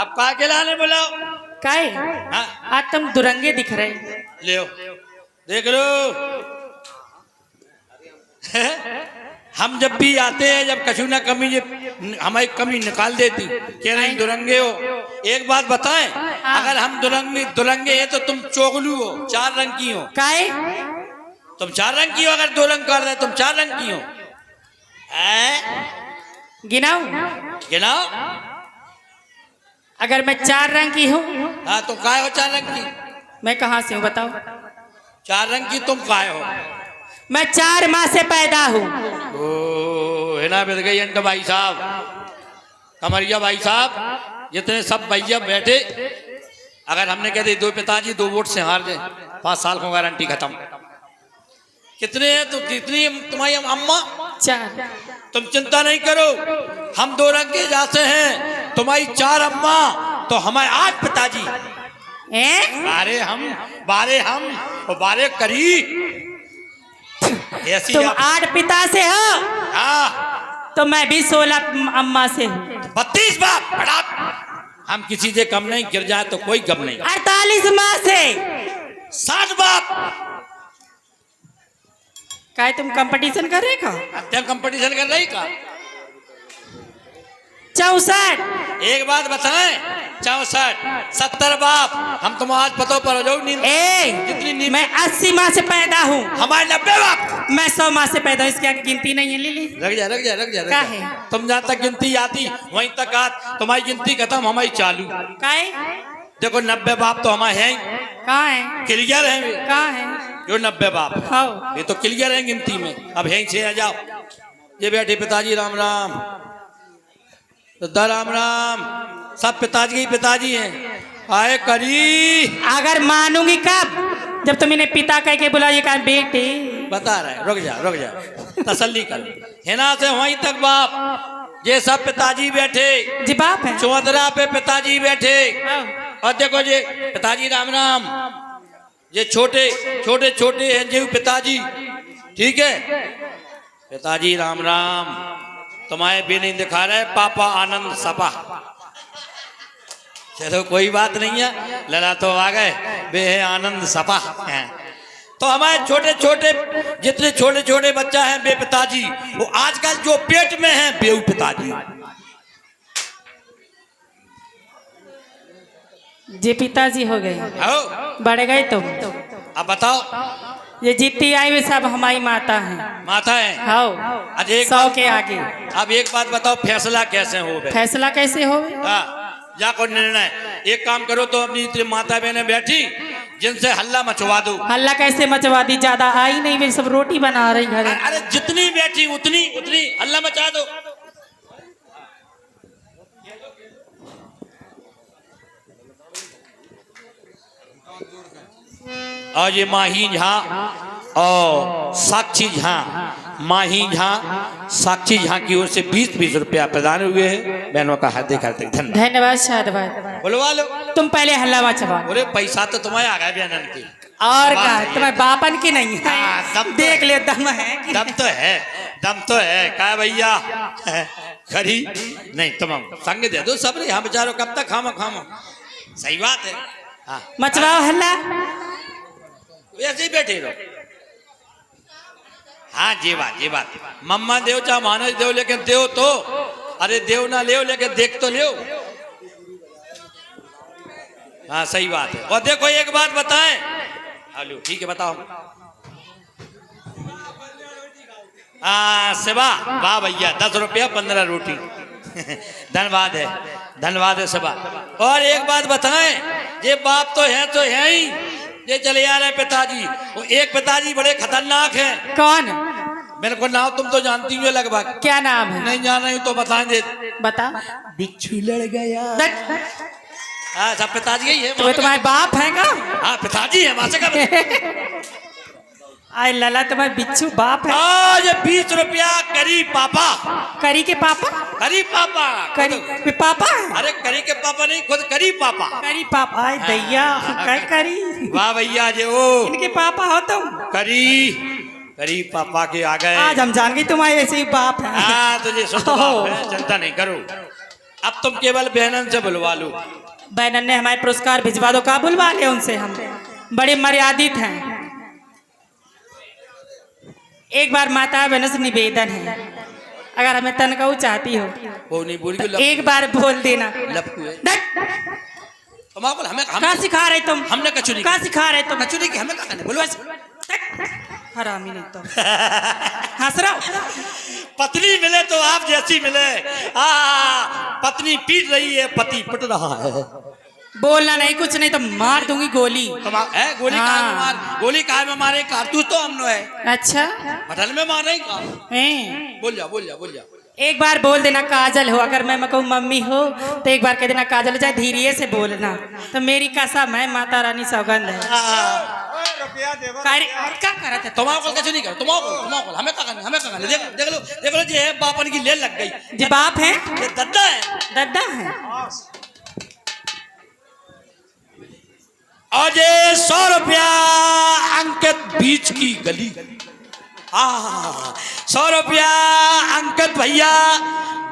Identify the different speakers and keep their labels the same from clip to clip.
Speaker 1: अब का के लाने बुलाओ?
Speaker 2: काहे?
Speaker 1: हाँ
Speaker 2: आज तुम दुरंगे दिख रहे।
Speaker 1: ले देख लो। हम जब भी आते हैं, जब कछु ना कमी हमारी कमी निकाल देती, कह रही दुरंगे हो। एक बात बताएं, अगर हम दुरंगे हैं तो तुम चोगलू हो, 4 रंग की हो।
Speaker 2: काहे?
Speaker 1: तुम 4 रंग की हो, अगर 2 रंग कर रहे तुम 4 रंग की हो।
Speaker 2: गिनाओ।
Speaker 1: गिनाओ।
Speaker 2: अगर मैं 4 रंग की हूँ।
Speaker 1: हाँ तुम काय हो 4 रंग की?
Speaker 2: मैं कहाँ से हूँ बताओ?
Speaker 1: 4 रंग की तुम काय हो?
Speaker 2: मैं 4 माह से पैदा हूँ।
Speaker 1: ओ है ना, मिल गई अंट भाई साहब, कमरिया भाई साहब, जितने सब भैया बैठे, अगर हमने कह दी 2 पिताजी 2 वोट से हार गए, 5 साल को गारंटी खत्म। कितने हैं? तो कितनी तुम्हारी अम्मा?
Speaker 2: 4।
Speaker 1: तुम चिंता नहीं करो, हम 2 रंग के जाते हैं, तुम्हारी 4 अम्मा तो हमारे 8 पिताजी। बारे हम और बारे करी। ऐसी
Speaker 2: तुम 8 पिता से हो?
Speaker 1: हाँ।
Speaker 2: तो मैं भी 16 अम्मा से हूँ।
Speaker 1: 32 बाप बड़ा। हम किसी से कम नहीं, गिर जाए तो कोई गम नहीं।
Speaker 2: 48 माह से
Speaker 1: 60 बाप।
Speaker 2: काहे तुम कंपटीशन कर रहे का?
Speaker 1: तुम कंपटीशन कर रही का?
Speaker 2: 64।
Speaker 1: एक बात बताएं, 64 70 बाप। हम तुम आज पतो पर जाओ नींद। कितनी नींद?
Speaker 2: मैं 80 माह से पैदा हूँ।
Speaker 1: हमारे 90 बाप।
Speaker 2: मैं 100 माह से पैदा हूँ, इसकी आगे गिनती नहीं है। ले
Speaker 1: रख जा।
Speaker 2: का है?
Speaker 1: तुम जहाँ तक गिनती आती वहीं तक आत, तुम्हारी गिनती खत्म, हमारी चालू।
Speaker 2: काहे?
Speaker 1: देखो 90 बाप तो हमारे हैं।
Speaker 2: कहाँ है?
Speaker 1: क्लियर है वे?
Speaker 2: कहाँ है?
Speaker 1: जो 90 बाप
Speaker 2: हाँ।
Speaker 1: ये तो क्लियर है गिनती में। अब यहीं से आ जाओ। ये बैठे पिताजी राम राम, दादा राम राम, सब पिताजी ही पिताजी हैं। आए करी।
Speaker 2: अगर मानूंगी कब? जब तुम इन्हें पिता कह के बुलाइए का बेटे।
Speaker 1: बता रहे, रुक जा तसल्ली कर। हेना से वहीं तक बाप, ये सब पिताजी बैठे
Speaker 2: जी बाप है।
Speaker 1: चौधरा पे पिताजी बैठे। और देखो ये पिताजी राम राम, ये छोटे हैं जी पिताजी, ठीक है। पिताजी राम राम, तुम्हारे भी नहीं दिखा रहे, पापा आनंद सपा। चलो कोई बात नहीं है, लड़ा तो आ गए, बे है आनंद सपा हैं। तो हमारे जितने छोटे बच्चा हैं बे पिताजी, वो आजकल जो पेट में हैं बेऊ पिताजी।
Speaker 2: जी पिताजी हो गए, बढ़ गए तुम।
Speaker 1: अब बताओ,
Speaker 2: ये जितनी आई हुई सब हमारी माता है।
Speaker 1: माता है?
Speaker 2: हाँ।
Speaker 1: आज एक
Speaker 2: 100 के आगे।
Speaker 1: अब एक बात बताओ, फैसला कैसे हो?
Speaker 2: फैसला कैसे हो?
Speaker 1: जा को निर्णय। एक काम करो, तो अपनी इतनी माता बहने बैठी, जिनसे हल्ला मचवा दो।
Speaker 2: हल्ला कैसे मचवा दी? ज्यादा आई नहीं, वे सब रोटी बना रही घर।
Speaker 1: अरे जितनी बैठी उतनी हल्ला मचा दो। और ये माही झा और साक्षी झा, माही झा साक्षी झा की ओर से 20-20 रुपया प्रदान हुए हैं। बहनों का हार्दिक
Speaker 2: धन्यवाद। शाबाश।
Speaker 1: बुलवा लो।
Speaker 2: तुम पहले हल्ला मचवा।
Speaker 1: अरे पैसा तो तुम्हारे आ गया बहन की।
Speaker 2: और क्या? तुम्हारे बापन की नहीं है? देख ले, दम है।
Speaker 1: दम तो है क्या भैया? खरी नहीं, तुम संग दे दो सब। यहाँ बेचारो कब तक खामो। सही बात है। हाँ
Speaker 2: मचवाओ हल्ला।
Speaker 1: वैसे ही बैठे रहो। हाँ जी बात। मम्मा देव चाहे मानस देव, लेकिन देव तो, अरे देव ना ले लेकिन देख तो ले। हाँ सही बात है। और देखो एक बात बताएं। हेलो ठीक है बताओ। सेवा वाह भैया, 10 रुपया 15 रोटी। धन्यवाद है सेवा। और एक बात बताएं, ये बाप तो है ही, ये चले आ रहे पिताजी। वो एक पिताजी बड़े खतरनाक हैं।
Speaker 2: कौन?
Speaker 1: मेरे को नाम तुम तो जानती हो लगभग।
Speaker 2: क्या नाम है?
Speaker 1: नहीं जान रही तो बताएं दे।
Speaker 2: बता।
Speaker 1: बिच्छू लड़ गया। हाँ सब पिताजी ही है।
Speaker 2: तो तुम्हारे बाप है का?
Speaker 1: हाँ पिताजी है। वहां से
Speaker 2: आय लला, तुम्हारे बिच्छू बाप है।
Speaker 1: आज 20 रुपया करी पापा।
Speaker 2: करी के पापा?
Speaker 1: करी पापा।
Speaker 2: करी पापा है?
Speaker 1: अरे करी के पापा नहीं, खुद करी पापा।
Speaker 2: करी पापा। आय दैया, करी।
Speaker 1: वाह भैया जो
Speaker 2: इनके पापा हो तुम?
Speaker 1: करी पापा के आ गए।
Speaker 2: आज हम जान गए तुम्हारे ऐसे ही बाप है।
Speaker 1: हाँ तुझे चिंता नहीं करो। अब तुम केवल बहनन से बुलवा लो।
Speaker 2: बहनन ने हमारे पुरस्कार भिजवा दो, का बुलवा ले उनसे, हम बड़े मर्यादित हैं। एक बार माता बहनों से निवेदन है, अगर हमें तनख्वाह चाहती हो
Speaker 1: वो नहीं बोल
Speaker 2: तो एक बार बोल देना।
Speaker 1: लपकू है तुम्हारे हमें
Speaker 2: का सिखा रहे तुम?
Speaker 1: हमने कछु नहीं
Speaker 2: का सिखा रहे तुम?
Speaker 1: कछु नहीं कि हमें कहने बोलो
Speaker 2: हरामी नहीं तो हंस रहा हो।
Speaker 1: पत्नी मिले तो आप जैसी मिले। पत्नी पीट रही है, पति पिट रहा है।
Speaker 2: बोलना नहीं, कुछ नहीं तो मार दूंगी गोली।
Speaker 1: है गोली
Speaker 2: हाँ।
Speaker 1: कहाँ में मार, गोली कहाँ में मारे, कारतूस तो हमने है।
Speaker 2: अच्छा
Speaker 1: पटल में मार रही कहाँ?
Speaker 2: हैं?
Speaker 1: बोल जा बोल जा बोल जा।
Speaker 2: एक बार बोल देना काजल हो, अगर मैं कहूँ मम्मी हो तो एक बार कह देना काजल हो, चाहे धीरे से बोलना। तो मेरी कसम है, माता रानी सौगंध है। क्या करा था
Speaker 1: तुम्हारे कछु नहीं कर, तुम्हारे हमें क्या करना, हमें क्या करना। देख लो जी है बापन की ले लग गई।
Speaker 2: जी बाप है,
Speaker 1: ये दद्दा है,
Speaker 2: दद्दा है।
Speaker 1: और ये 100 रुपया अंकित बीच की गली। 100 रुपया अंकित भैया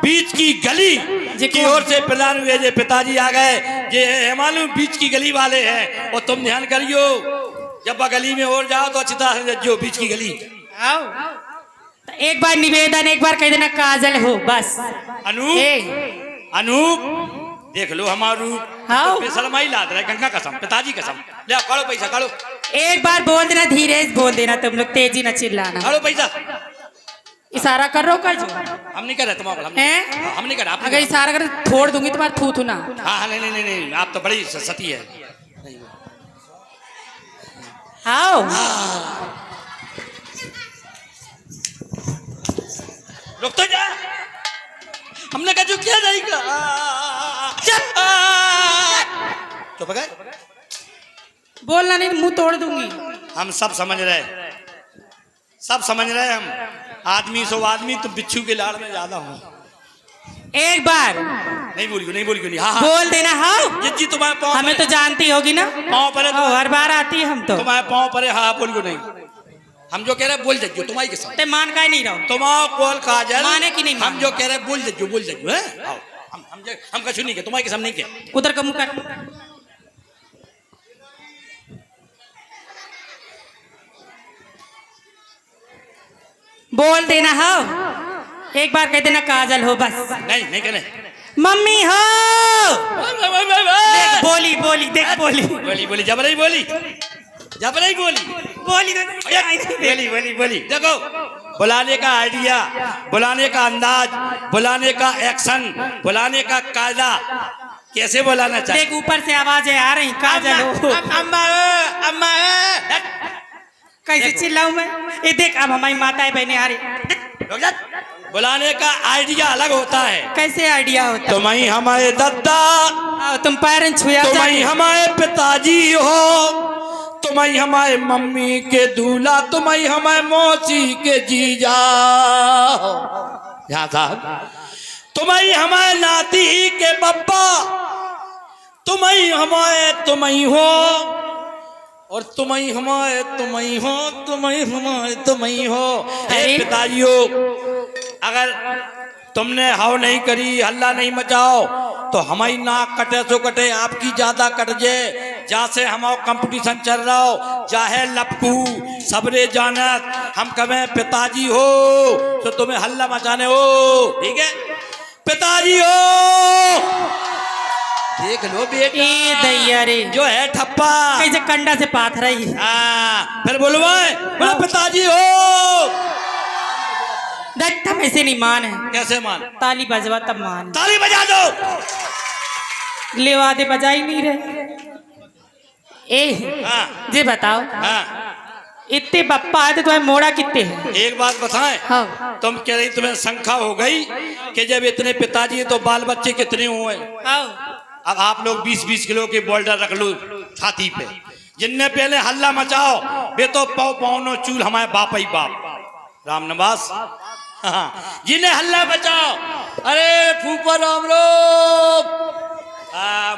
Speaker 1: बीच की गली की ओर से प्रदान हुए। ये पिताजी आ गए, ये मालूम बीच की गली वाले हैं। और तुम ध्यान करियो, जब गली में और जाओ तो अच्छी तरह से जो बीच की गली।
Speaker 2: आओ तो एक बार निवेदन, एक बार कह देना काजल हो बस।
Speaker 1: अनूप अनूप देख लो हमारू
Speaker 2: हाँ।
Speaker 1: बेशरमाई लाद रहा है, गंगा कसम, पिताजी कसम। ले काढ़ो पैसा, काढ़ो।
Speaker 2: एक बार बोल देना, धीरे से बोल देना, तुम लोग तेजी न चिल्लाना।
Speaker 1: काढ़ो पैसा।
Speaker 2: इशारा कर रहे हो कर जो
Speaker 1: हम नहीं कर रहे तुम्हारा, हम नहीं कर रहे।
Speaker 2: अगर इशारा कर छोड़ दूंगी तुम्हारा थू थू ना।
Speaker 1: हाँ नहीं नहीं नहीं, आप तो बड़ी सती है।
Speaker 2: आओ
Speaker 1: रुक तो जा, हमने कहा जो किया जाएगा। तो बगैर
Speaker 2: बोलना नहीं, मुंह तोड़ दूंगी।
Speaker 1: हम सब समझ रहे, सब समझ रहे हम। आदमी सो आदमी, तो बिच्छू के लाड़ में ज्यादा हूँ।
Speaker 2: एक बार
Speaker 1: नहीं बोलियो, नहीं बोलियो, नहीं। हाँ
Speaker 2: बोल देना। हाँ
Speaker 1: जिज्जी तुम्हारे पाँव
Speaker 2: हमें तो जानती होगी ना,
Speaker 1: पाँव परे,
Speaker 2: हर बार आती है हम तो।
Speaker 1: तुम्हारे पाँव परे। हाँ बोलियो नहीं, हम जो कह रहे बोल जाइयो तुम्हारी के साथ।
Speaker 2: ते मान का ही नहीं रहो,
Speaker 1: तुम्हारा कॉल काजल
Speaker 2: माने कि नहीं माने?
Speaker 1: हम जो कह रहे बोल जाइयो, बोल जाइयो है। आओ हम कछु नहीं के, तुम्हारे के सामने नहीं के।
Speaker 2: उधर का मुंह कर। बोल देना हो, एक बार कह देना काजल हो बस।
Speaker 1: नहीं नहीं कहने
Speaker 2: मम्मी हो। देख बोली बोली, देख बोली
Speaker 1: बोली बोली, जब नहीं बोली, जब नहीं बोली,
Speaker 2: बोली
Speaker 1: बोली बोली बोली। देखो बुलाने का आइडिया, बुलाने का अंदाज, बुलाने का एक्शन, बुलाने का कायदा, कैसे बुलाना चाहिए।
Speaker 2: देख ऊपर से आवाजें आ रही, काजल हो।
Speaker 1: अम्मा अम्मा
Speaker 2: कैसे चिल्लाऊं मैं? ये देख अब हमारी माताएं बहनें आ रही।
Speaker 1: बुलाने का आइडिया अलग होता है।
Speaker 2: कैसे आइडिया होता है?
Speaker 1: तुम्हारी हमारे दद्दा,
Speaker 2: तुम पैरन छुआ,
Speaker 1: तुम्हारी हमारे पिताजी हो, तुम्हारी हमारे मम्मी के दूल्हा, तुम्हारी हमारे मौसी के जीजा हो। यहाँ साहब तुम्हारी हमारे नाती के पप्पा, तुम्हारी हमारे तुम्हारी हो, और तुम्हारी हमारे तुम्हारी हो, तुम्हारी हमारे तुम्हारी हो। हे पिताजियों, अगर तुमने हाव नहीं करी, हल्ला नहीं मचाओ, तो हमारी नाक कटे सो कटे, आपकी ज्यादा कट जाए। जहाँ से हमारा कंपटीशन चल रहा हो, चाहे लपकू सबरे जानत, हम कहें पिताजी हो तो तुम्हें हल्ला मचाने हो, ठीक है? पिताजी हो, देख लो बेटा,
Speaker 2: ए दैया रे,
Speaker 1: जो है ठप्पा
Speaker 2: कैसे कंडा से पाथ रही।
Speaker 1: फिर बोलवाए, बोलो पिताजी हो।
Speaker 2: देख तुम ऐसे नहीं मान है।
Speaker 1: कैसे मान?
Speaker 2: ताली बजवा तब मान।
Speaker 1: ताली बजा दो।
Speaker 2: लेवा दे बजा ही नहीं रहे।
Speaker 1: हाँ।
Speaker 2: जी बताओ,
Speaker 1: हाँ।
Speaker 2: इतने बप्पा है तो तुम्हें मोड़ा कितने हैं?
Speaker 1: एक बात बताएं,
Speaker 2: हाँ।
Speaker 1: तुम कह रही तुम्हें शंका हो गई कि जब इतने पिताजी हैं तो बाल बच्चे कितने हुए? अब आप लोग 20-20 किलो के बोल्डर रख लो छाती पे, जिनने पहले हल्ला मचाओ वे तो पौनो चूल हमारे बाप ही बाप, राम नवास। हाँ। जिन्हें हल्ला मचाओ, अरे फूफा राम रोम,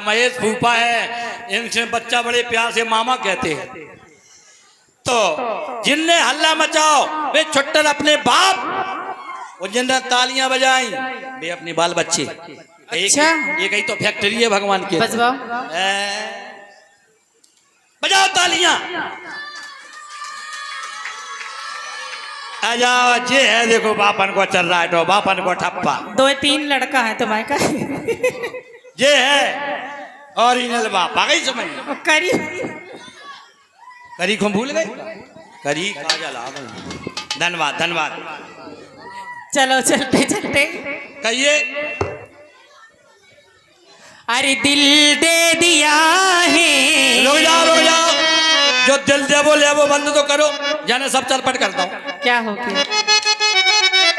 Speaker 1: महेश फूफा है, इनसे बच्चा बड़े प्यार से मामा कहते हैं। तो जिनने हल्ला मचाओ वे छुट्टर अपने बाप, और जिनने तालियां बजाई वे अपने बाल बच्चे।
Speaker 2: अच्छा।
Speaker 1: एक ही तो फैक्ट्री है भगवान की।
Speaker 2: बजवाओ।
Speaker 1: बजाओ तालियां। आ जाओ, ये है देखो बापन को चल रहा है तो बापन को ठप्पा।
Speaker 2: 2-3 लड़का है तुम्हारे का।
Speaker 1: ये है ओरिजिनल बाप। आ गई समझ?
Speaker 2: करी
Speaker 1: करी को भूल गए? करी काजल आ गई। धन्यवाद धन्यवाद।
Speaker 2: चलो चलते चलते।
Speaker 1: कहिए।
Speaker 2: अरे दिल दे दिया है।
Speaker 1: रुक जाओ। जो दिल दे वो ले वो बंद तो करो, जाने सब चलपट करता हूँ।
Speaker 2: क्या हो गया?